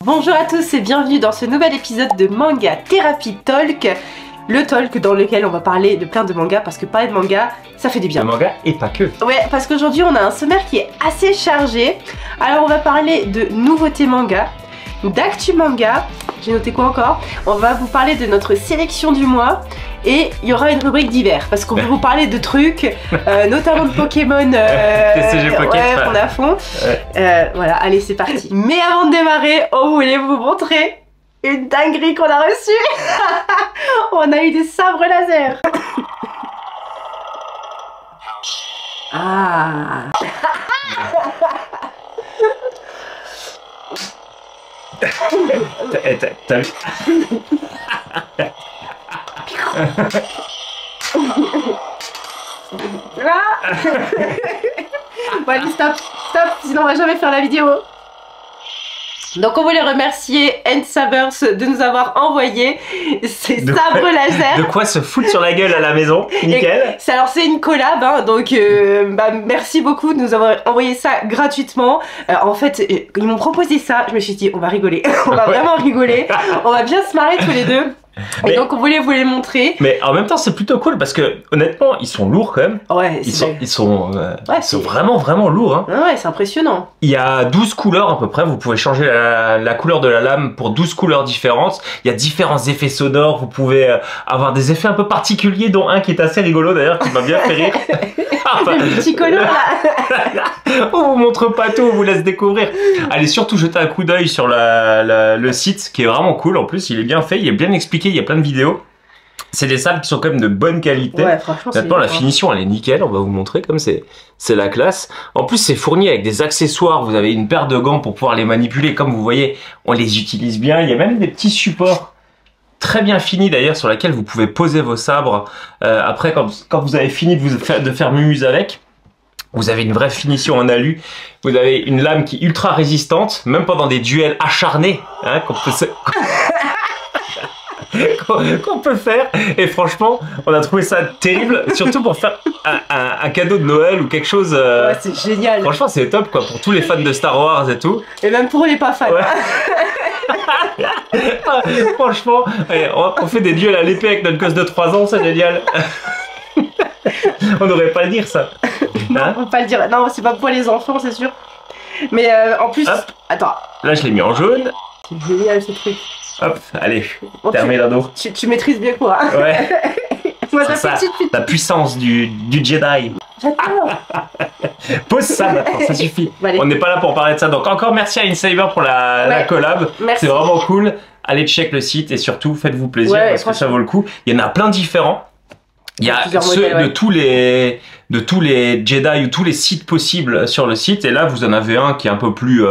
Bonjour à tous et bienvenue dans ce nouvel épisode de Manga Therapy Talk. Le talk dans lequel on va parler de plein de mangas parce que parler de manga, ça fait du bien. De manga et pas que. Ouais, parce qu'aujourd'hui on a un sommaire qui est assez chargé. Alors on va parler de nouveautés manga, d'actu manga, j'ai noté quoi encore? On va vous parler de notre sélection du mois et il y aura une rubrique d'hiver parce qu'on va vous parler de trucs, notamment de Pokémon TCG Pocket, ouais, on est à fond. Ouais. Voilà, allez c'est parti. Mais avant de démarrer, on voulait vous montrer une dinguerie qu'on a reçue. On a eu des sabres laser. Ah. T'as vu? Bon allez stop, sinon on va jamais faire la vidéo. Donc on voulait remercier N-Sabers de nous avoir envoyé ces sabres laser. De quoi se foutre sur la gueule à la maison, nickel. Alors c'est une collab, hein, donc merci beaucoup de nous avoir envoyé ça gratuitement. En fait, ils m'ont proposé ça, je me suis dit on va rigoler, on va vraiment rigoler, on va bien se marrer tous les deux. Et donc on voulait vous les montrer. Mais en même temps c'est plutôt cool parce que honnêtement ils sont lourds quand même. Ouais, ils sont vraiment lourds hein. Ouais, c'est impressionnant. Il y a 12 couleurs à peu près, vous pouvez changer la couleur de la lame pour 12 couleurs différentes. Il y a différents effets sonores, vous pouvez avoir des effets un peu particuliers dont un qui est assez rigolo d'ailleurs qui m'a bien fait rire. Le petit color là. On vous montre pas tout, on vous laisse découvrir. Allez surtout jeter un coup d'œil sur le site qui est vraiment cool. En plus il est bien fait, il est bien expliqué, il y a plein de vidéos. C'est des sables qui sont quand même de bonne qualité. Ouais, franchement, maintenant la finition elle est nickel, on va vous montrer comme c'est la classe. En plus c'est fourni avec des accessoires, vous avez une paire de gants pour pouvoir les manipuler. Comme vous voyez, on les utilise bien. Il y a même des petits supports très bien finis d'ailleurs sur lesquels vous pouvez poser vos sabres. Après quand vous avez fini de faire mumuse avec, vous avez une vraie finition en alu. Vous avez une lame qui est ultra résistante, même pendant des duels acharnés hein, qu'on peut faire. Et franchement, on a trouvé ça terrible, surtout pour faire un cadeau de Noël ou quelque chose. Ouais, c'est génial. Franchement, c'est top quoi, pour tous les fans de Star Wars et tout. Et même pour les pas fans. Ouais. Franchement, allez, on fait des duels à l'épée avec notre gosse de 3 ans, c'est génial. On n'aurait pas le dire ça. Non, hein? on peut pas le dire. Non, c'est pas pour les enfants, c'est sûr. Mais en plus, hop. Attends. Là, je l'ai mis en jaune. C'est génial ce truc. Hop, allez, bon, terminé l'ado. Tu maîtrises bien quoi. Ouais. Moi, ça, la puissance du Jedi. J'adore. Pose ça maintenant, ça suffit. Bon, on n'est pas là pour parler de ça. Donc encore merci à InSaber pour la collab. C'est vraiment cool. Allez check le site et surtout faites-vous plaisir parce que ça vaut le coup. Il y en a plein différents. Il y a ceux modèles, de tous les Jedi ou tous les sites possibles sur le site. Et là vous en avez un qui est un peu plus...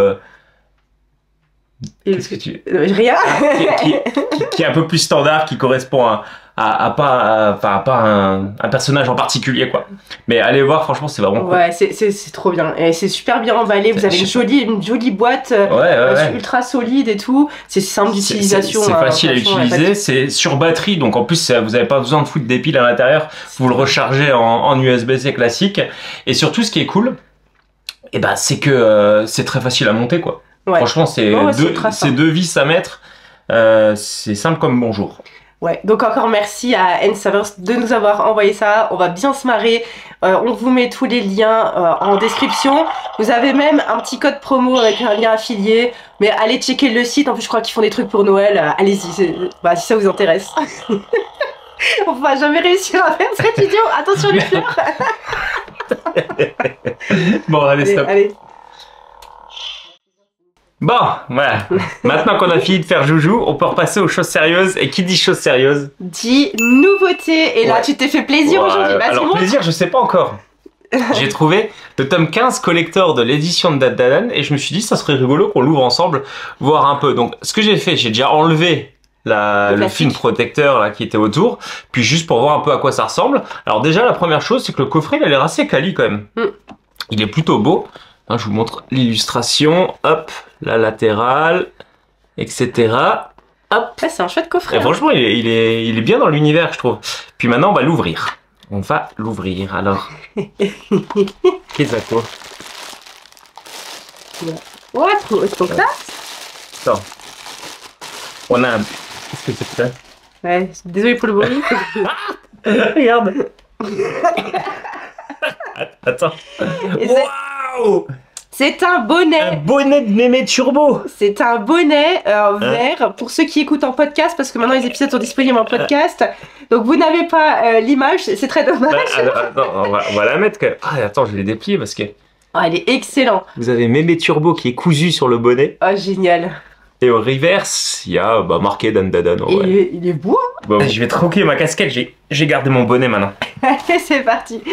Qu'est-ce que tu... Rien. qui est un peu plus standard, qui correspond à pas un personnage en particulier quoi. Mais allez voir, franchement c'est vraiment cool. Ouais, c'est trop bien et c'est super bien emballé. Vous avez une jolie boîte ultra solide et tout. C'est simple d'utilisation. C'est facile à utiliser. C'est sur batterie, donc en plus vous n'avez pas besoin de foutre des piles à l'intérieur. Vous le rechargez en USB-C classique. Et surtout ce qui est cool, et ben c'est que c'est très facile à monter quoi. Ouais. Franchement c'est deux vis à mettre. C'est simple comme bonjour. Ouais, donc encore merci à N-Sabers de nous avoir envoyé ça, on va bien se marrer, on vous met tous les liens en description, vous avez même un petit code promo avec un lien affilié, mais allez checker le site, en plus je crois qu'ils font des trucs pour Noël, allez-y, si ça vous intéresse. On va jamais réussir à faire cette vidéo, attention les fleurs. Bon allez stop. Allez. Bon, voilà. Maintenant qu'on a fini de faire joujou, on peut repasser aux choses sérieuses. Et qui dit choses sérieuses dit nouveauté. Et là, tu t'es fait plaisir aujourd'hui. Alors, plaisir, je sais pas encore. J'ai trouvé le tome 15 collector de l'édition de Dandadan et je me suis dit, ça serait rigolo qu'on l'ouvre ensemble, voir un peu. Donc, ce que j'ai fait, j'ai déjà enlevé le film protecteur là, qui était autour, puis juste pour voir un peu à quoi ça ressemble. Alors, déjà, la première chose, c'est que le coffret, il a l'air assez quali quand même. Il est plutôt beau. Hein, je vous montre l'illustration, hop, la latérale, etc. Hop. C'est un chouette coffret. Et franchement, il est bien dans l'univers, je trouve. Puis maintenant, on va l'ouvrir. On va l'ouvrir, alors. Qu'est-ce que ouais, trop classe. Attends. On a un... Qu'est-ce que c'est que ça? Ouais, désolé pour le bruit. Regarde. Attends. Et Waouh! c'est un Un bonnet. bonnet de Mémé Turbo. C'est un bonnet vert pour ceux qui écoutent en podcast parce que maintenant les épisodes sont disponibles en podcast. Donc vous n'avez pas l'image, c'est très dommage. Attends, on va la mettre quand même. Ah, attends, je vais les déplier parce que Oh, elle est excellente. vous avez Mémé Turbo qui est cousu sur le bonnet. Oh, génial. Et au reverse, il y a marqué Dan Dadan. Et Ouais. il est beau. Bon, je vais troquer ma casquette, j'ai gardé mon bonnet maintenant. Allez, c'est parti.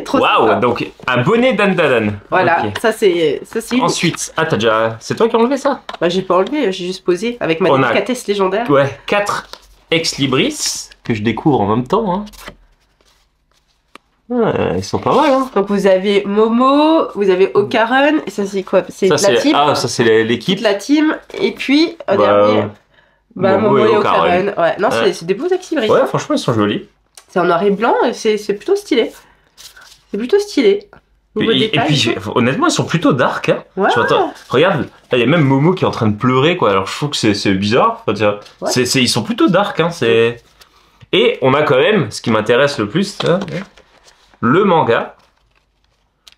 Trop Waouh, sympa. donc un bonnet Dan Dadan. Voilà, Ok. ça c'est une. Ensuite, t'as déjà. C'est toi qui as enlevé ça? Bah, j'ai pas enlevé, j'ai juste posé avec ma On a- délicatesse légendaire. Ouais, 4 ex libris que je découvre en même temps. Hein. Ouais, ils sont pas mal, hein. Donc vous avez Momo, vous avez Ocaron, et ça c'est quoi? C'est Ça, la c'est team. ça, c'est l'équipe. Toute la team, et puis Bah, dernier, Momo Momo et et Ocaron. Ocaron. Ouais, non, Ouais. c'est des beaux ex-libris. Ouais, franchement, ils sont jolis. C'est en noir et blanc, et c'est plutôt stylé. C'est plutôt stylé. Niveau Et détail. puis, honnêtement, ils sont plutôt dark. Hein. Ouais. Tu vois, regarde, là, il y a même Momo qui est en train de pleurer, quoi. Alors, je trouve que c'est bizarre. Enfin, tiens, Ouais. ils sont plutôt dark. Hein. Et on a quand même, ce qui m'intéresse le plus, le manga.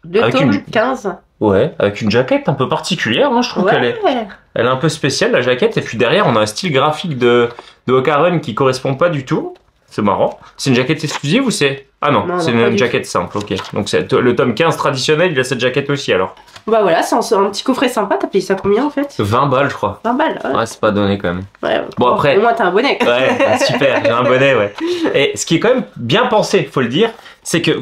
Deux avec tomes, une- 15. Ouais, avec une jaquette un peu particulière. Hein. Je trouve qu'elle est, Ouais. elle est un peu spéciale, la jaquette. Et puis derrière, on a un style graphique de Ocaron qui correspond pas du tout. C'est marrant. C'est une jaquette exclusive ou c'est... Ah non, Non, c'est non, pas une du jaquette simple, ok. Donc le tome 15 traditionnel, il a cette jaquette aussi alors. Bah voilà, c'est un petit coffret sympa. T'as payé ça combien en fait? 20 balles, je crois. 20 balles. Ouais. Ouais, c'est pas donné quand même. Ouais. Bon, après- Au moins t'as un bonnet. quoi. Ouais, super, j'ai un bonnet, ouais. Et ce qui est quand même bien pensé, faut le dire, c'est que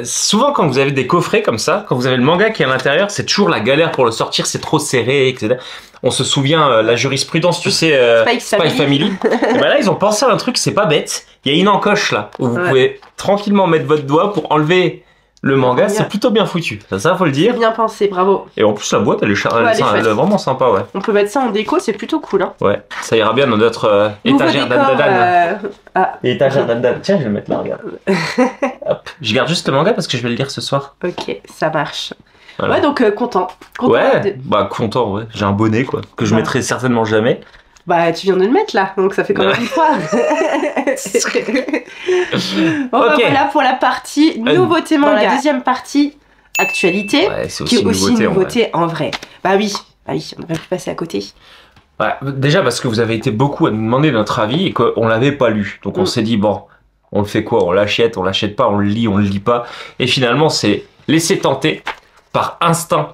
souvent quand vous avez des coffrets comme ça, quand vous avez le manga qui est à l'intérieur, c'est toujours la galère pour le sortir, c'est trop serré, etc. On se souvient, la jurisprudence, tu sais, Spy Family. Et ben là, ils ont pensé à un truc, c'est pas bête. Il y a une encoche là, où vous Ouais. pouvez tranquillement mettre votre doigt pour enlever le manga, Bien. c'est plutôt bien foutu. Ça, faut le C'est dire. bien pensé, bravo. Et en plus, la boîte, elle est, Ouais, elle est elle est chouette. vraiment sympa, ouais. On peut mettre ça en déco, c'est plutôt cool. Hein. Ouais, ça ira bien dans notre Nouveau étagère décor, d'Andadan. Ah, Étagère d'Andadan. Tiens, je vais le mettre là, regarde. Hop. Je garde juste le manga parce que je vais le lire ce soir. ok, ça marche. Voilà. Ouais, donc content. Content Ouais, de- bah content, ouais. J'ai un bonnet, quoi, que je Ouais. mettrai certainement jamais. Bah, tu viens de le mettre là, donc ça fait quand même une fois. Bon, bah, Ok. voilà pour la partie nouveauté manga. Dans la deuxième partie, actualité, Ouais, c'est qui aussi est aussi une une nouveauté, en vrai. nouveauté en vrai. Bah oui, on aurait pu passer à côté. Ouais, déjà parce que vous avez été beaucoup à nous demander notre avis et qu'on l'avait pas lu. Donc on Mm. s'est dit, bon, on le fait quoi? On l'achète pas, on le lit pas. Et finalement, c'est laisser tenter par instinct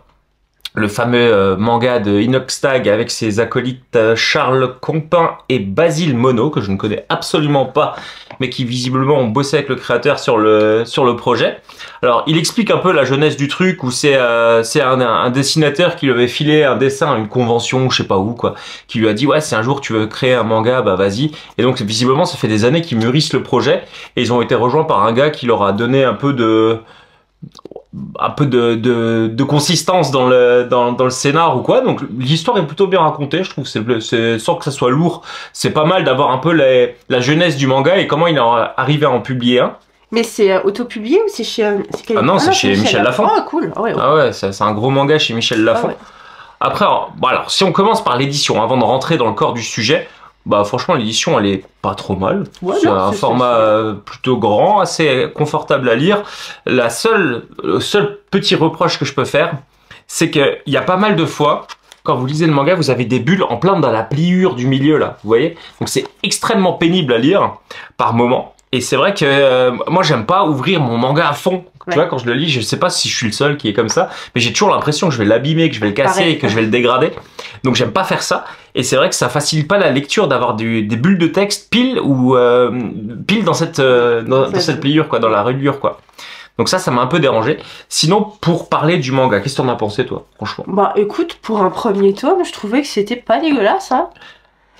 le fameux manga de Inoxtag avec ses acolytes Charles Compin et Basile Mono, que je ne connais absolument pas, mais qui visiblement ont bossé avec le créateur sur le projet. Alors, il explique un peu la jeunesse du truc, où c'est un dessinateur qui lui avait filé un dessin à une convention, je sais pas où, quoi, qui lui a dit, ouais, si un jour tu veux créer un manga, bah vas-y. Et donc, visiblement, ça fait des années qu'ils mûrissent le projet, et ils ont été rejoints par un gars qui leur a donné un peu de consistance dans le scénar ou quoi. Donc l'histoire est plutôt bien racontée, je trouve. C'est sans que ça soit lourd, c'est pas mal d'avoir un peu la jeunesse du manga et comment il est arrivé à en publier un. Mais c'est autopublié ou c'est chez... Ah non, c'est chez Michel Lafon. Oh cool, ah ouais, ouais. Ah ouais, c'est un gros manga chez Michel Lafon. Ah ouais. Après, alors si on commence par l'édition, avant de rentrer dans le corps du sujet, bah franchement l'édition elle est pas trop mal. Ouais, c'est non, un c'est- format plutôt grand, assez confortable à lire. Le seul petit reproche que je peux faire, c'est qu'il y a pas mal de fois, quand vous lisez le manga, vous avez des bulles en plein dans la pliure du milieu là, vous voyez. Donc c'est extrêmement pénible à lire par moment. Et c'est vrai que moi j'aime pas ouvrir mon manga à fond. Ouais. Tu vois, quand je le lis, je sais pas si je suis le seul qui est comme ça, mais j'ai toujours l'impression que je vais l'abîmer, que je vais le casser, Pareil. et que je vais le dégrader. Donc j'aime pas faire ça. Et c'est vrai que ça facilite pas la lecture d'avoir des bulles de texte pile dans cette pliure, quoi, dans la reliure, quoi. Donc ça m'a un peu dérangé. Sinon, pour parler du manga, qu'est-ce que t'en as pensé, toi, franchement? Bah écoute, pour un premier tome, je trouvais que c'était pas dégueulasse, hein.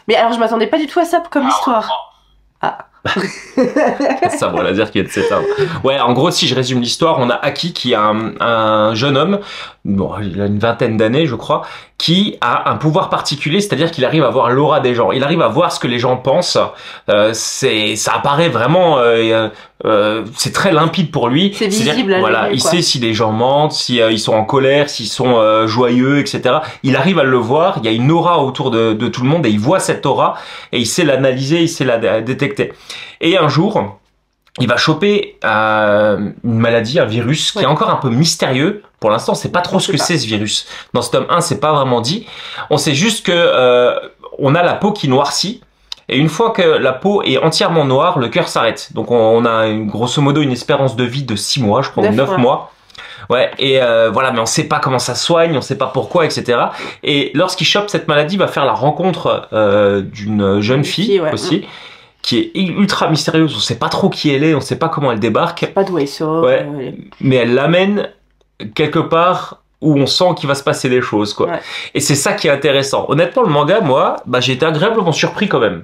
Mais alors je m'attendais pas du tout à ça comme histoire. Ça va dire qu'il y a de cet arbre. Ouais, en gros, si je résume l'histoire, on a Aki qui est un jeune homme, bon, il a une vingtaine d'années, je crois, qui a un pouvoir particulier, c'est-à-dire qu'il arrive à voir l'aura des gens. Il arrive à voir ce que les gens pensent. Ça apparaît vraiment, c'est très limpide pour lui. C'est visible. Voilà, il sait si les gens mentent, si ils sont en colère, s'ils sont joyeux, etc. Il arrive à le voir. Il y a une aura autour de tout le monde et il voit cette aura et il sait l'analyser, il sait la détecter. Et un jour, il va choper une maladie, un virus qui est encore un peu mystérieux. Pour l'instant, on sait pas trop ce que c'est ce virus. Dans ce tome 1, c'est pas vraiment dit. On sait juste que on a la peau qui noircit. Et une fois que la peau est entièrement noire, le cœur s'arrête. Donc on a grosso modo une espérance de vie de 6 mois, je crois, ou 9 mois. Ouais, et voilà, mais on sait pas comment ça soigne, on sait pas pourquoi, etc. Et lorsqu'il chope cette maladie, il va faire la rencontre d'une jeune fille aussi. Qui est ultra mystérieuse, on sait pas trop qui elle est, on sait pas comment elle débarque. Pas d'où elle sort. Ouais. Mais elle l'amène quelque part où on sent qu'il va se passer des choses, quoi. Ouais. Et c'est ça qui est intéressant. Honnêtement, le manga, moi, j'ai été agréablement surpris quand même.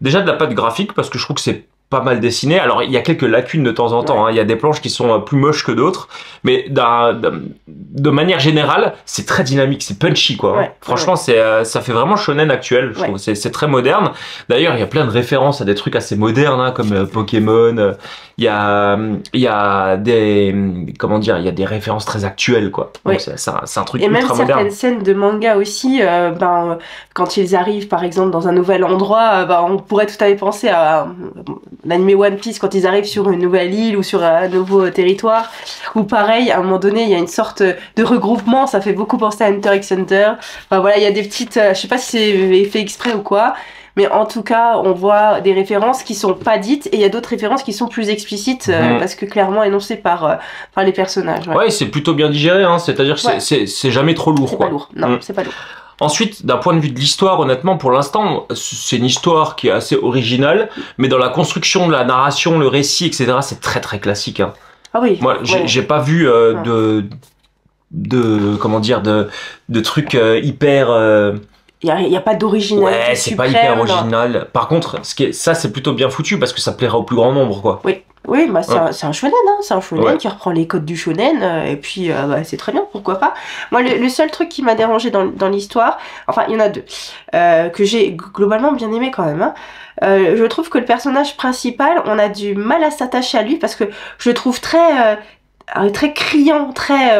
Déjà de la patte graphique, parce que je trouve que c'est pas mal dessiné. Alors, il y a quelques lacunes de temps en temps. Il y a des planches qui sont plus moches que d'autres. Mais de manière générale, c'est très dynamique, c'est punchy, quoi. Franchement, ça fait vraiment shonen actuel. Je trouve. C'est très moderne. D'ailleurs, il y a plein de références à des trucs assez modernes, comme Pokémon. Il y a des, comment dire, il y a des références très actuelles, quoi. Donc, c'est un truc ultra moderne. Et même certaines scènes de manga aussi, quand ils arrivent, par exemple, dans un nouvel endroit, on pourrait tout à fait penser à l'anime One Piece quand ils arrivent sur une nouvelle île ou sur un nouveau territoire, ou pareil, à un moment donné, il y a une sorte de regroupement, ça fait beaucoup penser à Hunter x Hunter. Enfin voilà, il y a des petites, je sais pas si c'est fait exprès ou quoi, mais en tout cas, on voit des références qui sont pas dites et il y a d'autres références qui sont plus explicites parce que clairement énoncées par les personnages. Ouais, c'est plutôt bien digéré, hein, c'est-à-dire que c'est jamais trop lourd. C'est pas lourd, non, c'est pas lourd. Ensuite, d'un point de vue de l'histoire, honnêtement, pour l'instant, c'est une histoire qui est assez originale, mais dans la construction de la narration, le récit, etc., c'est très très classique. Hein. Ah oui. Moi, j'ai pas vu comment dire, de trucs hyper. Il y a pas d'originalité. Ouais, c'est pas hyper original. Non. Par contre, ça c'est plutôt bien foutu parce que ça plaira au plus grand nombre, quoi. Oui, bah c'est un shonen, hein. C'est un shonen qui reprend les codes du shonen, et puis c'est très bien, pourquoi pas. Moi, le seul truc qui m'a dérangé dans l'histoire, enfin, il y en a deux, que j'ai globalement bien aimé quand même, hein. Je trouve que le personnage principal, on a du mal à s'attacher à lui, parce que je le trouve très criant, très...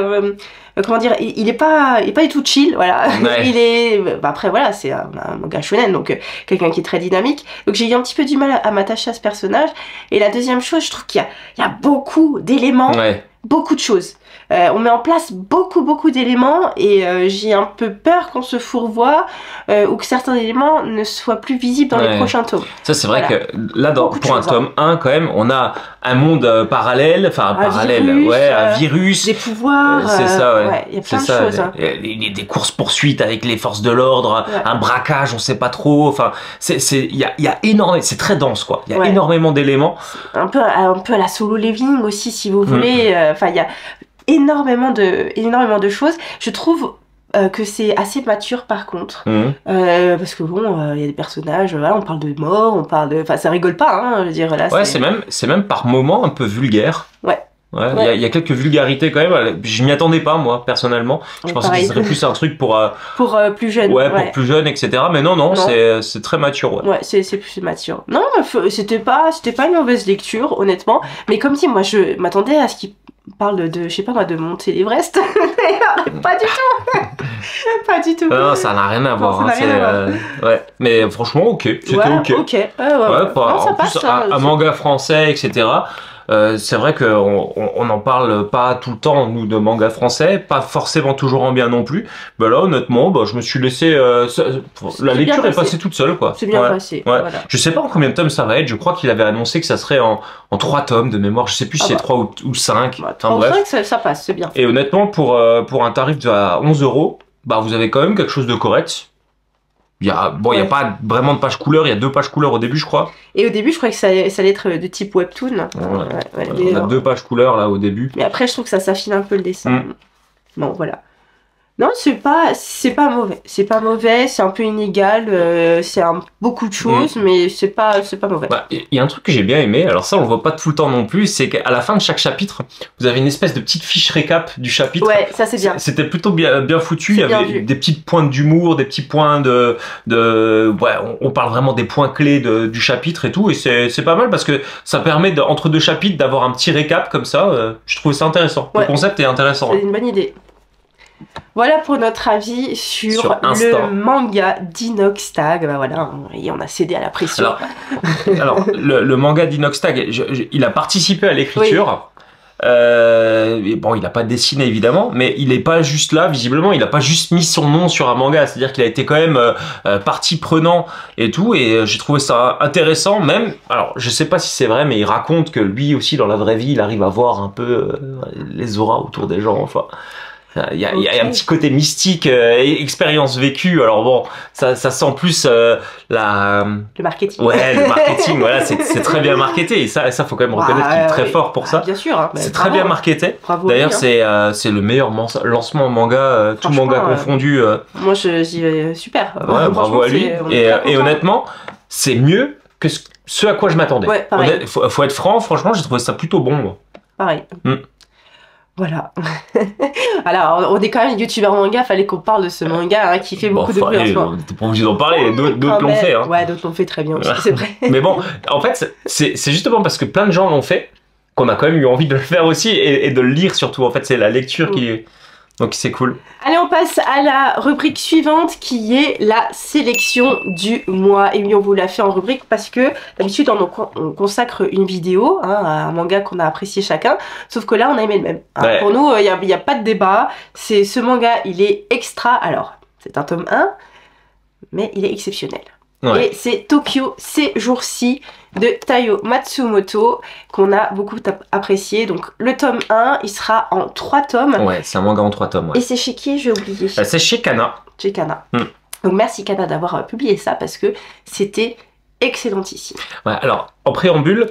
comment dire, il est pas du tout chill, voilà. Il est, après voilà, c'est un manga shonen, donc quelqu'un qui est très dynamique. Donc j'ai eu un petit peu du mal à m'attacher à ce personnage. Et la deuxième chose, je trouve qu'il y a beaucoup d'éléments, beaucoup de choses. On met en place beaucoup d'éléments et j'ai un peu peur qu'on se fourvoie ou que certains éléments ne soient plus visibles dans les prochains tomes. Ça c'est vrai que là pour un tome 1 quand même on a un monde parallèle, enfin un virus, des pouvoirs, c'est ça, il y a plein de choses. Hein. Des courses poursuites avec les forces de l'ordre, un braquage, on sait pas trop, enfin il y a énormément, c'est très dense quoi, il y a énormément d'éléments. Un peu à la Solo Leveling aussi si vous voulez, enfin il y a énormément de choses. Je trouve que c'est assez mature par contre, parce que bon, il y a des personnages, voilà, on parle de mort, on parle de, enfin ça rigole pas, hein, je veux dire là. Ouais, c'est même par moments un peu vulgaire. Il y a quelques vulgarités quand même. Je m'y attendais pas moi personnellement. Je pensais que ce serait plus un truc pour plus jeunes. Pour plus jeunes, etc. Mais non. c'est très mature. Ouais, c'est plus mature. Non, c'était pas une mauvaise lecture honnêtement. Mais comme dit, moi je m'attendais à ce qu'il parle de, je sais pas moi, de monter l'Everest. Pas du tout. Pas du tout. Non, ça n'a rien à voir. Mais franchement, ok. C'était ok. En plus, un manga français, etc. C'est vrai qu'on n'en parle pas tout le temps, nous, de manga français, pas forcément toujours en bien non plus. Mais là, honnêtement, je me suis laissé... la lecture est passée toute seule, quoi. C'est bien passé. Voilà. Je sais pas en combien de tomes ça va être, je crois qu'il avait annoncé que ça serait en 3 tomes de mémoire, je sais plus si c'est 3 ou 5. 3 ou 5, ça passe, c'est bien. Et honnêtement, pour un tarif de 11 €, vous avez quand même quelque chose de correct. Il y a pas vraiment de page couleur, il y a 2 pages couleur au début, je crois. Et au début, je croyais que ça allait être de type webtoon. On a 2 pages couleur là au début. Mais après, je trouve que ça s'affine un peu le dessin. Bon, voilà. Non, c'est pas mauvais. C'est pas mauvais, c'est un peu inégal, c'est beaucoup de choses, mais c'est pas mauvais. Il y a un truc que j'ai bien aimé, alors ça on le voit pas tout le temps non plus, c'est qu'à la fin de chaque chapitre, vous avez une espèce de petite fiche récap du chapitre. Ouais, ça c'est bien. C'était plutôt bien foutu, il y avait des petites points d'humour, des petits points on parle vraiment des points clés du chapitre et tout, et c'est pas mal parce que ça permet entre deux chapitres d'avoir un petit récap comme ça, je trouve ça intéressant. Ouais. Le concept est intéressant. C'est une bonne idée. Voilà pour notre avis sur le manga d'Inoxtag. Bah voilà, on a cédé à la pression. Alors le manga d'Inoxtag, il a participé à l'écriture. Oui. Bon, il n'a pas dessiné évidemment, mais il n'est pas juste là, visiblement, il n'a pas juste mis son nom sur un manga, c'est-à-dire qu'il a été quand même partie prenant et tout, et j'ai trouvé ça intéressant, même, alors je sais pas si c'est vrai, mais il raconte que lui aussi dans la vraie vie, il arrive à voir un peu les auras autour des gens, enfin... Il y a un petit côté mystique, expérience vécue. Alors bon, ça sent plus le marketing. Ouais, le marketing. Voilà, c'est très bien marketé. Et ça faut quand même reconnaître qu'il est très fort pour ça. Bien sûr. Hein, c'est très bien marketé. D'ailleurs, c'est le meilleur lancement manga, tout manga confondu. Moi, je dis super. Ouais, bravo à lui. Et honnêtement, c'est mieux que ce à quoi je m'attendais. Ouais, faut être franc. Franchement, j'ai trouvé ça plutôt bon. Moi. Pareil. Voilà. Alors, on est quand même youtubeur manga, fallait qu'on parle de ce manga qui fait beaucoup de bruit en ce moment. T'es pas obligé d'en parler, d'autres l'ont fait. Hein. Ouais, d'autres l'ont fait très bien aussi, c'est vrai. Mais bon, en fait, c'est justement parce que plein de gens l'ont fait qu'on a quand même eu envie de le faire aussi et de le lire surtout. En fait, c'est la lecture qui est... Donc c'est cool. Allez, on passe à la rubrique suivante qui est la sélection du mois. Et oui, on vous l'a fait en rubrique parce que d'habitude on consacre une vidéo à un manga qu'on a apprécié chacun. Sauf que là, on a aimé le même. Ouais. Pour nous, il n'y a pas de débat. Ce manga, il est extra. Alors, c'est un tome 1, mais il est exceptionnel. Ouais. Et c'est Tokyo ces jours-ci de Taiyo Matsumoto qu'on a beaucoup apprécié. Donc le tome 1, il sera en 3 tomes. Ouais, c'est un manga en 3 tomes. Ouais. Et c'est chez qui, j'ai oublié? C'est chez Kana. Chez Kana. Donc merci Kana d'avoir publié ça parce que c'était excellentissime. Ouais, alors en préambule,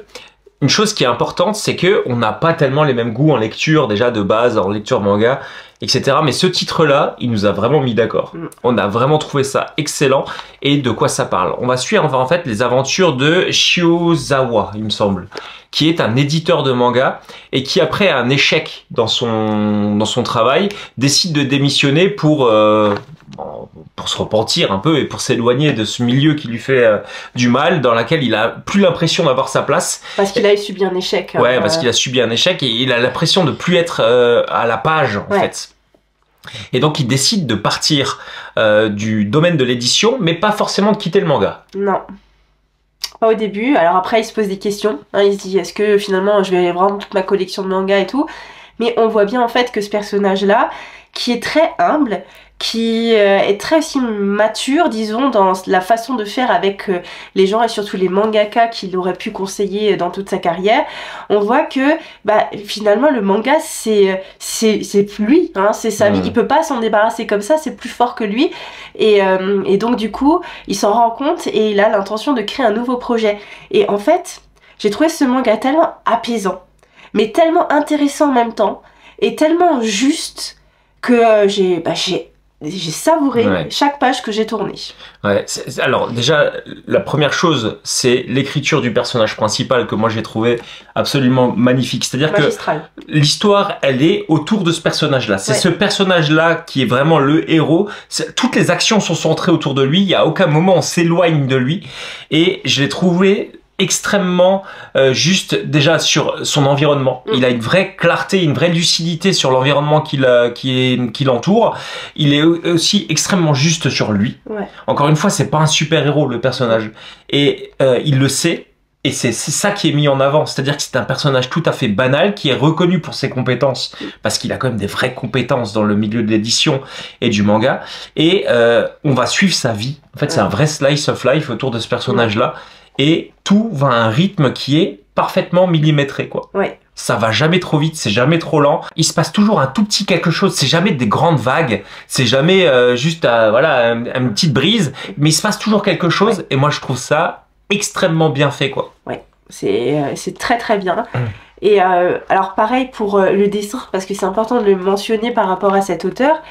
une chose qui est importante, c'est que on n'a pas tellement les mêmes goûts en lecture déjà de base, en lecture manga, etc. Mais ce titre-là, il nous a vraiment mis d'accord. On a vraiment trouvé ça excellent. Et de quoi ça parle? On va suivre en fait les aventures de Shiozawa, il me semble, qui est un éditeur de manga et qui après un échec dans son travail décide de démissionner pour se repentir un peu et pour s'éloigner de ce milieu qui lui fait du mal, dans lequel il a plus l'impression d'avoir sa place. Parce qu'il a subi un échec. Ouais, parce qu'il a subi un échec et il a l'impression de plus être à la page en fait. Et donc il décide de partir du domaine de l'édition, mais pas forcément de quitter le manga. Non. Pas au début. Alors après il se pose des questions. Il se dit est-ce que finalement je vais vendre toute ma collection de mangas et tout. Mais on voit bien en fait que ce personnage-là, qui est très humble, qui est très aussi mature, disons, dans la façon de faire avec les gens et surtout les mangaka qu'il aurait pu conseiller dans toute sa carrière. On voit que finalement le manga c'est lui, hein, c'est sa vie, il peut pas s'en débarrasser comme ça, c'est plus fort que lui et donc du coup il s'en rend compte et il a l'intention de créer un nouveau projet. Et en fait j'ai trouvé ce manga tellement apaisant, mais tellement intéressant en même temps et tellement juste que j'ai savouré chaque page que j'ai tournée. Ouais, alors déjà, la première chose, c'est l'écriture du personnage principal que moi j'ai trouvé absolument magnifique. C'est-à-dire que l'histoire, elle est autour de ce personnage-là. C'est ce personnage-là qui est vraiment le héros. Toutes les actions sont centrées autour de lui. Il n'y a aucun moment on s'éloigne de lui. Et je l'ai trouvé extrêmement juste déjà sur son environnement. Il a une vraie clarté, une vraie lucidité sur l'environnement qui l'entoure. Il est aussi extrêmement juste sur lui. Encore une fois, c'est pas un super-héros le personnage. Et il le sait. Et c'est ça qui est mis en avant. C'est-à-dire que c'est un personnage tout à fait banal qui est reconnu pour ses compétences. Parce qu'il a quand même des vraies compétences dans le milieu de l'édition et du manga. Et on va suivre sa vie. En fait, c'est un vrai slice of life autour de ce personnage-là. Et tout va à un rythme qui est parfaitement millimétré, quoi. Ça va jamais trop vite, c'est jamais trop lent. Il se passe toujours un tout petit quelque chose. C'est jamais des grandes vagues. C'est jamais juste voilà une petite brise. Mais il se passe toujours quelque chose. Et moi, je trouve ça extrêmement bien fait, quoi. C'est très très bien. Et alors pareil pour le dessin, parce que c'est important de le mentionner par rapport à cet auteur.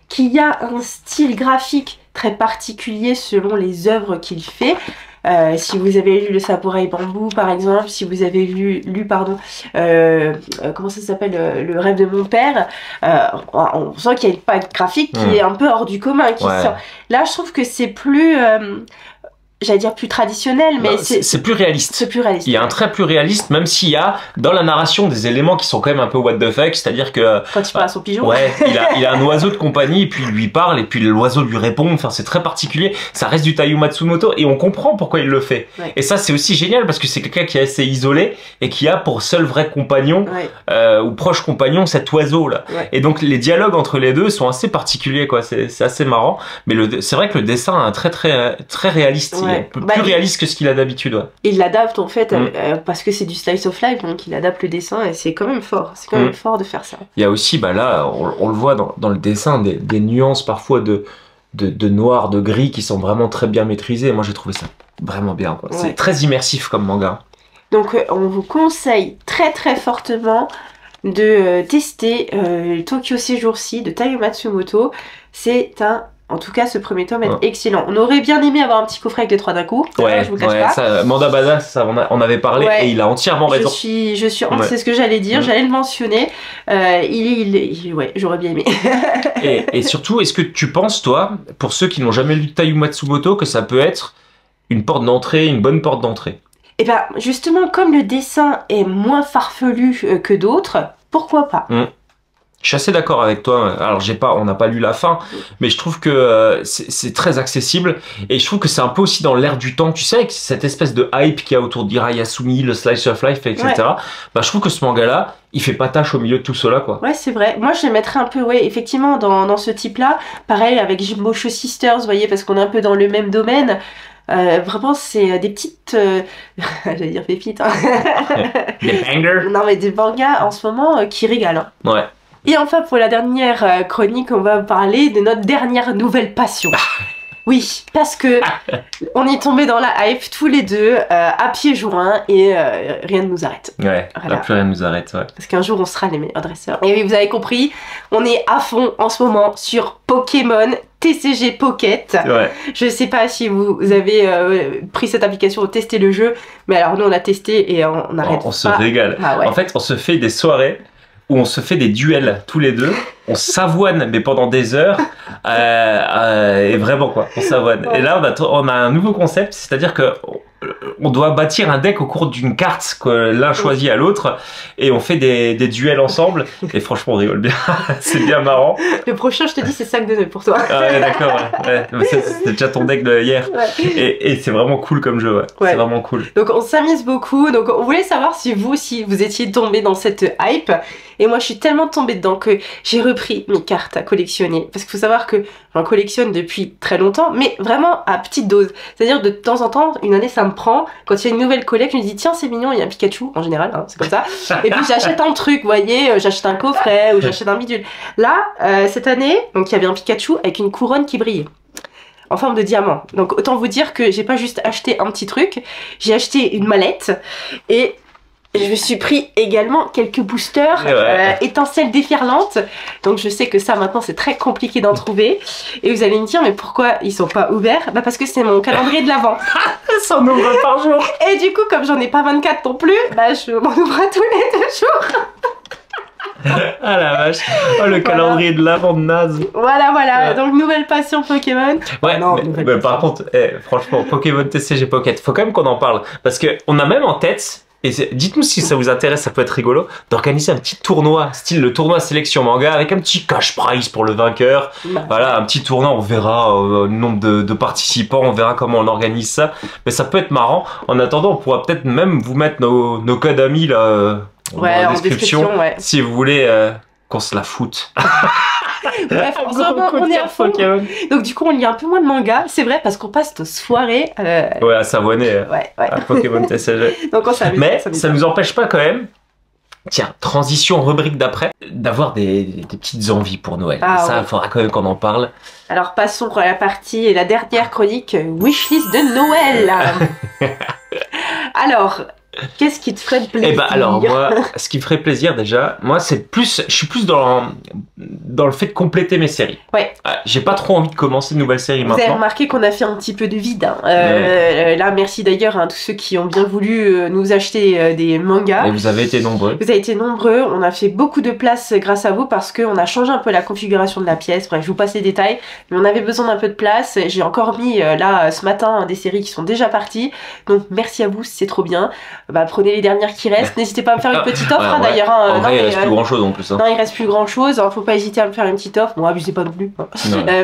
qui a un style graphique très particulier selon les œuvres qu'il fait. Si vous avez lu Le Samouraï Bambou par exemple, si vous avez lu comment ça s'appelle, Le Rêve de mon père, on sent qu'il y a une patte graphique qui est un peu hors du commun. Là je trouve que c'est plus... j'allais dire plus traditionnel, mais c'est plus réaliste. C'est plus réaliste. Il y a un trait plus réaliste, même s'il y a dans la narration des éléments qui sont quand même un peu what the fuck, c'est-à-dire que quand il parle à son pigeon, ouais, il a un oiseau de compagnie et puis il lui parle et puis l'oiseau lui répond. Enfin, c'est très particulier. Ça reste du Taiyo Matsumoto et on comprend pourquoi il le fait. Ouais. Et ça, c'est aussi génial parce que c'est quelqu'un qui est assez isolé et qui a pour seul vrai compagnon ou proche compagnon cet oiseau là. Ouais. Et donc les dialogues entre les deux sont assez particuliers, quoi. C'est assez marrant. Mais c'est vrai que le dessin est un très réaliste. Plus réaliste que ce qu'il a d'habitude. Ouais. Il l'adapte en fait parce que c'est du slice of life, donc il adapte le dessin et c'est quand même fort. C'est quand même fort de faire ça. Il y a aussi, là, on le voit dans le dessin, des nuances parfois de noir, de gris qui sont vraiment très bien maîtrisées. Moi j'ai trouvé ça vraiment bien. Quoi. Ouais. C'est très immersif comme manga. Donc on vous conseille très très fortement de tester Tokyo ces jours-ci de Taiyo Matsumoto. En tout cas, ce premier tome est excellent. On aurait bien aimé avoir un petit coffret avec les 3 d'un coup. Ouais, je vous cache pas. Ça, Manda Bada, ça, on avait parlé et il a entièrement raison. C'est ce que j'allais dire, j'allais le mentionner. Ouais, j'aurais bien aimé. et surtout, est-ce que tu penses, toi, pour ceux qui n'ont jamais lu Taiyo Matsumoto, que ça peut être une porte d'entrée, une bonne porte d'entrée? Et ben, justement, comme le dessin est moins farfelu que d'autres, pourquoi pas? Je suis assez d'accord avec toi. Alors on n'a pas lu la fin, mais je trouve que c'est très accessible et je trouve que c'est un peu aussi dans l'air du temps. Tu sais, avec cette espèce de hype qu'il y a autour d'Irayasumi, le slice of life, etc. Ouais. Je trouve que ce manga-là, il fait pas tâche au milieu de tout cela, quoi. Ouais, c'est vrai. Moi, je le mettrais un peu, effectivement, dans ce type-là. Pareil avec Jimosho Sisters, vous voyez, parce qu'on est un peu dans le même domaine. Vraiment, c'est des petites... j'allais dire pépites. Hein. Des bangers. Non, mais des mangas en ce moment qui régalent. Hein. Ouais. Et enfin, pour la dernière chronique, on va parler de notre dernière nouvelle passion. Oui, parce que on est tombé dans la hype tous les deux à pieds joints et rien ne nous arrête. Ouais, voilà. Plus rien ne nous arrête, ouais. Parce qu'un jour, on sera les meilleurs dresseurs. Et oui, vous avez compris, on est à fond en ce moment sur Pokémon TCG Pocket. Ouais. Je sais pas si vous avez pris cette application ou testé le jeu, mais alors nous, on a testé et on arrête pas. On se régale. Ah, ouais. En fait, on se fait des soirées où on se fait des duels tous les deux, on s'avoine mais pendant des heures et vraiment quoi, on s'avoine. Ouais. Et là on a un nouveau concept, c'est-à-dire que on doit bâtir un deck au cours d'une carte que l'un choisit à l'autre et on fait des duels ensemble et franchement on rigole bien, c'est bien marrant. Le prochain je te dis c'est sac de nœuds pour toi. Ah ouais d'accord, ouais. C'était déjà ton deck de hier. Ouais. Et c'est vraiment cool comme jeu, ouais. C'est vraiment cool. Donc on s'amuse beaucoup, donc on voulait savoir si vous étiez tombé dans cette hype. Et moi je suis tellement tombée dedans que j'ai repris mes cartes à collectionner. Parce qu'il faut savoir que j'en collectionne depuis très longtemps, mais vraiment à petite dose. C'est-à-dire de temps en temps, une année ça me prend. Quand il y a une nouvelle collecte, je me dis tiens c'est mignon, il y a un Pikachu en général, hein, c'est comme ça. Et puis j'achète un truc, vous voyez, j'achète un coffret ou j'achète un bidule. Là, cette année, donc il y avait un Pikachu avec une couronne qui brillait. En forme de diamant. Donc autant vous dire que j'ai pas juste acheté un petit truc, j'ai acheté une mallette et je me suis pris également quelques boosters étincelles déferlantes. Donc je sais que ça maintenant c'est très compliqué d'en trouver. Et vous allez me dire mais pourquoi ils sont pas ouverts? Bah parce que c'est mon calendrier de l'Avent. 100 ouvre par jour. Et du coup comme j'en ai pas 24 non plus, bah je m'en ouvre tous les 2 jours. Ah la vache, oh le calendrier de l'Avent de naze. Voilà, ouais. Donc nouvelle passion Pokémon. Ouais, non, mais par contre, franchement, Pokémon TCG Pocket, faut quand même qu'on en parle. Parce qu'on a même en tête, et dites-nous si ça vous intéresse, ça peut être rigolo, d'organiser un petit tournoi, style le tournoi sélection manga, avec un petit cash prize pour le vainqueur. Voilà, un petit tournoi, on verra le nombre de participants, on verra comment on organise ça. Mais ça peut être marrant. En attendant, on pourra peut-être même vous mettre nos codes amis là. Dans la description, si vous voulez qu'on se la foute. Bref, en ce moment, on est à fond. Donc du coup, on lit un peu moins de manga. C'est vrai, parce qu'on passe nos soirées... à s'abonner à Pokémon TCG. Donc on s'amuse. Mais ça nous empêche pas quand même, tiens, transition rubrique d'après, d'avoir des petites envies pour Noël. Ça, il faudra quand même qu'on en parle. Alors passons à la partie et la dernière chronique wishlist de Noël. Alors... Qu'est-ce qui te ferait plaisir? Eh ben alors moi, ce qui me ferait plaisir déjà, moi c'est plus, je suis plus dans le fait de compléter mes séries. Ouais. J'ai pas trop envie de commencer de nouvelles séries Vous avez maintenant. remarqué qu'on a fait un petit peu de vide. Hein. Là, merci d'ailleurs à tous ceux qui ont bien voulu nous acheter des mangas. Et vous avez été nombreux. Vous avez été nombreux. On a fait beaucoup de place grâce à vous parce qu'on a changé un peu la configuration de la pièce. Bref, je vous passe les détails. Mais on avait besoin d'un peu de place. J'ai encore mis là ce matin des séries qui sont déjà parties. Donc merci à vous, c'est trop bien. Bah, prenez les dernières qui restent. N'hésitez pas à me faire une petite offre hein, d'ailleurs. Hein. En vrai, il reste plus grand chose en plus. Hein. Non, il reste plus grand chose. Faut pas hésiter à me faire une petite offre. Bon, abusez pas non plus. Hein.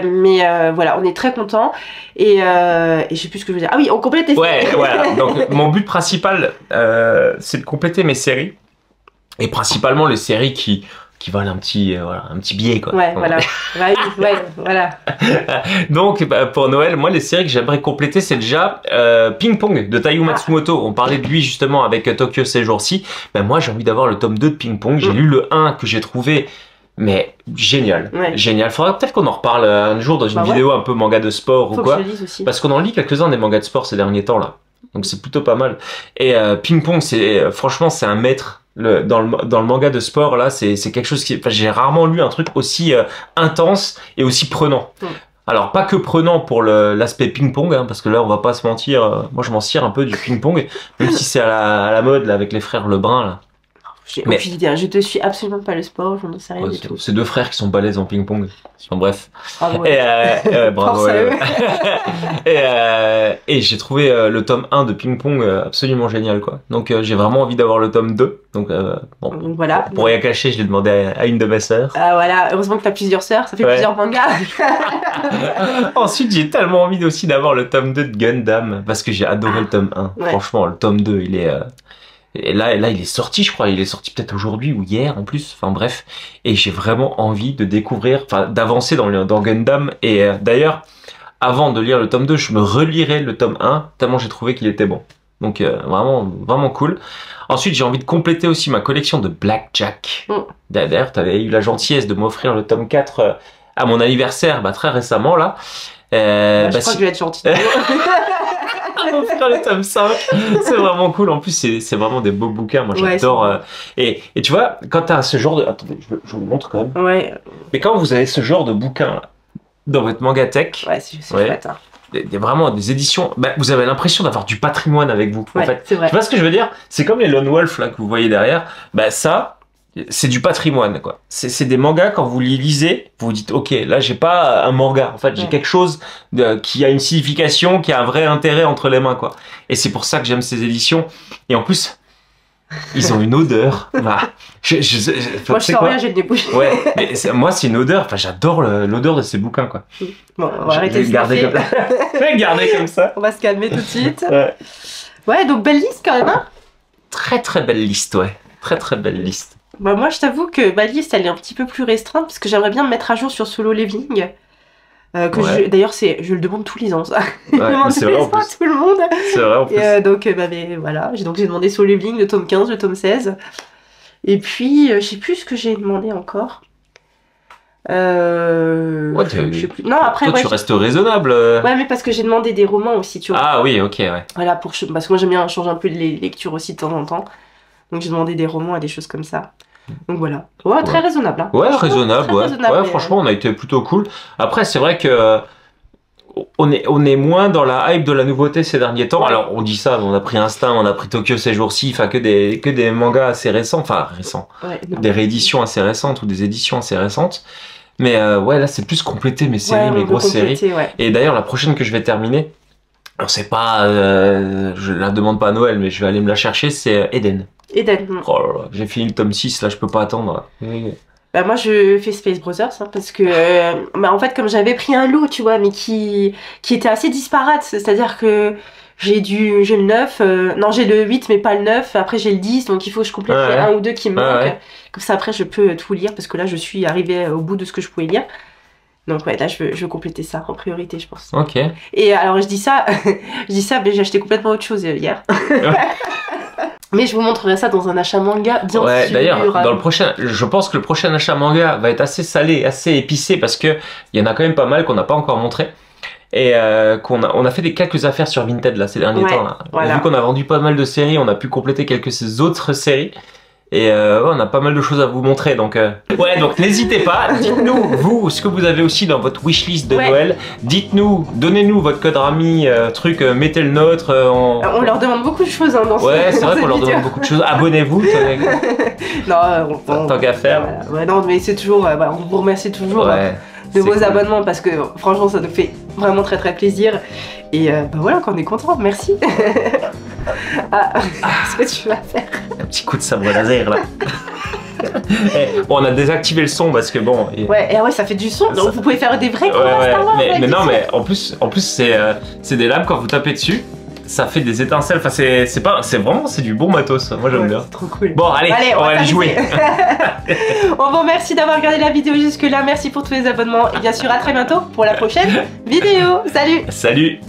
Mais voilà, on est très contents. Et je sais plus ce que je veux dire. Ah oui, on complète les séries. Ouais, voilà. Donc mon but principal, c'est de compléter mes séries. Et principalement les séries qui valent un petit billet quoi. Ouais, voilà. Voilà. Donc pour Noël, moi les séries que j'aimerais compléter c'est déjà Ping Pong de Taiyu Matsumoto. On parlait de lui justement avec Tokyo ces jours-ci. Ben moi j'ai envie d'avoir le tome 2 de Ping Pong. J'ai lu le 1 que j'ai trouvé mais génial. Ouais. Génial. Faudra peut-être qu'on en reparle un jour dans une vidéo un peu manga de sport ou quoi. Que je lise aussi. Parce qu'on en lit quelques-uns des mangas de sport ces derniers temps là. Donc c'est plutôt pas mal. Et Ping Pong franchement c'est un maître. Dans le manga de sport là c'est quelque chose qui j'ai rarement lu un truc aussi intense et aussi prenant. Alors pas que prenant pour l'aspect ping-pong hein, parce que là on va pas se mentir, moi je m'en cire un peu du ping-pong même si c'est à la mode là, avec les frères Lebrun là. J'ai aucune idée, je te suis absolument pas le sport, je n'en sais rien du tout. C'est deux frères qui sont balèzes en ping-pong. Enfin, bref. Bravo. Et bravo. Et j'ai trouvé le tome 1 de ping-pong absolument génial quoi. Donc j'ai vraiment envie d'avoir le tome 2. Donc bon. Donc, voilà. Pour rien cacher, je l'ai demandé à une de mes sœurs. Ah voilà, heureusement que t'as plusieurs sœurs, ça fait plusieurs mangas. Ensuite, j'ai tellement envie aussi d'avoir le tome 2 de Gundam parce que j'ai adoré le tome 1. Ouais. Franchement, le tome 2, il est et là, il est sorti, je crois. Il est sorti peut-être aujourd'hui ou hier en plus. Enfin bref. Et j'ai vraiment envie de découvrir, enfin d'avancer dans Gundam. Et d'ailleurs, avant de lire le tome 2, je me relirai le tome 1 tellement j'ai trouvé qu'il était bon. Donc vraiment cool. Ensuite, j'ai envie de compléter aussi ma collection de Blackjack. D'ailleurs, tu avais eu la gentillesse de m'offrir le tome 4 à mon anniversaire très récemment là. Je crois que je vais être gentil. Faire le tome 5, c'est vraiment cool. En plus, c'est vraiment des beaux bouquins. Moi, j'adore. Et tu vois, quand tu as ce genre de... Attendez, je vous montre quand même. Ouais. Mais quand vous avez ce genre de bouquin dans votre mangatech... Ouais, c'est chouette. Hein. Il y a vraiment des éditions... vous avez l'impression d'avoir du patrimoine avec vous. Ouais, en fait. C'est vrai. Tu vois ce que je veux dire? C'est comme les Lone Wolf là, que vous voyez derrière. Ça... c'est du patrimoine quoi. C'est des mangas quand vous les lisez, vous vous dites ok là j'ai pas un manga en fait j'ai quelque chose qui a une signification, qui a un vrai intérêt entre les mains quoi. Et c'est pour ça que j'aime ces éditions. Et en plus ils ont une odeur. Moi je sens rien, j'ai le nez bouché. Ouais, mais moi c'est une odeur. Enfin j'adore l'odeur de ces bouquins quoi. Bon, on va arrêter de garder comme ça. Garder comme ça. On va se calmer tout de suite. Ouais, donc belle liste quand même hein. Très belle liste ouais. Très belle liste. Moi, je t'avoue que ma liste, elle est un petit peu plus restreinte parce que j'aimerais bien me mettre à jour sur Solo Leveling. D'ailleurs, je le demande tous les ans, ça. Je demande tous les ans à tout le monde. C'est vrai, en plus. Donc, voilà. J'ai demandé Solo Leveling, le tome 15, le tome 16. Et puis, je sais plus ce que j'ai demandé encore. Je sais plus. Non, après, toi, tu restes raisonnable. Ouais, mais parce que j'ai demandé des romans aussi, tu vois. Ah oui, ok, ouais. Voilà, parce que moi, j'aime bien changer un peu les lectures aussi de temps en temps. Donc j'ai demandé des romans et des choses comme ça. Donc voilà. Ouais, très raisonnable. Hein. Ouais, raisonnable, ouais. Ouais, franchement, on a été plutôt cool. Après, c'est vrai que on est moins dans la hype de la nouveauté ces derniers temps. Alors, on dit ça, on a pris Instinct, on a pris Tokyo ces jours-ci, enfin que des mangas assez récents, enfin récents. Des rééditions assez récentes ou des éditions assez récentes. Mais là, c'est plus compléter mes séries, mes grosses séries. Et d'ailleurs, la prochaine que je vais terminer, alors c'est pas, je la demande pas à Noël, mais je vais aller me la chercher, c'est Eden. Oh là là, j'ai fini le tome 6, là je peux pas attendre. Moi je fais Space Brothers parce que en fait comme j'avais pris un lot tu vois mais qui était assez disparate, c'est-à-dire que j'ai le 9, non j'ai le 8 mais pas le 9, après j'ai le 10 donc il faut que je complète les 1 ou 2 qui me manquent. Comme ça après je peux tout lire parce que là je suis arrivée au bout de ce que je pouvais lire. Donc là je veux compléter ça en priorité je pense. Ok. Et alors je dis ça mais j'ai acheté complètement autre chose hier. Mais je vous montrerai ça dans un achat manga bien sûr. D'ailleurs, je pense que le prochain achat manga va être assez salé, assez épicé parce que il y en a quand même pas mal qu'on n'a pas encore montré. et on a fait quelques affaires sur Vinted là ces derniers temps là. Voilà. Vu qu'on a vendu pas mal de séries, on a pu compléter quelques autres séries. Et on a pas mal de choses à vous montrer, donc ouais, donc n'hésitez pas, dites-nous vous ce que vous avez aussi dans votre wishlist de Noël. Dites-nous, donnez-nous votre code Rami, mettez le nôtre. On leur demande beaucoup de choses hein, dans c'est vrai qu'on leur demande beaucoup de choses. Abonnez-vous. Non, tant qu'à faire. Ouais, non, mais c'est toujours, on vous remercie toujours de vos abonnements parce que franchement ça nous fait vraiment très très plaisir. Et voilà, qu'on est content, merci. Qu'est-ce que tu vas faire? Un petit coup de sabre laser là. Bon, on a désactivé le son parce que bon. Ouais, ça fait du son, donc vous pouvez faire des vrais combats Star Wars. Mais non, mais en plus c'est des lames quand vous tapez dessus. Ça fait des étincelles, enfin c'est du bon matos, moi j'aime bien. C'est trop cool. Bon allez on va aller jouer. On vous remercie d'avoir regardé la vidéo jusque là, merci pour tous les abonnements et bien sûr à très bientôt pour la prochaine vidéo. Salut. Salut.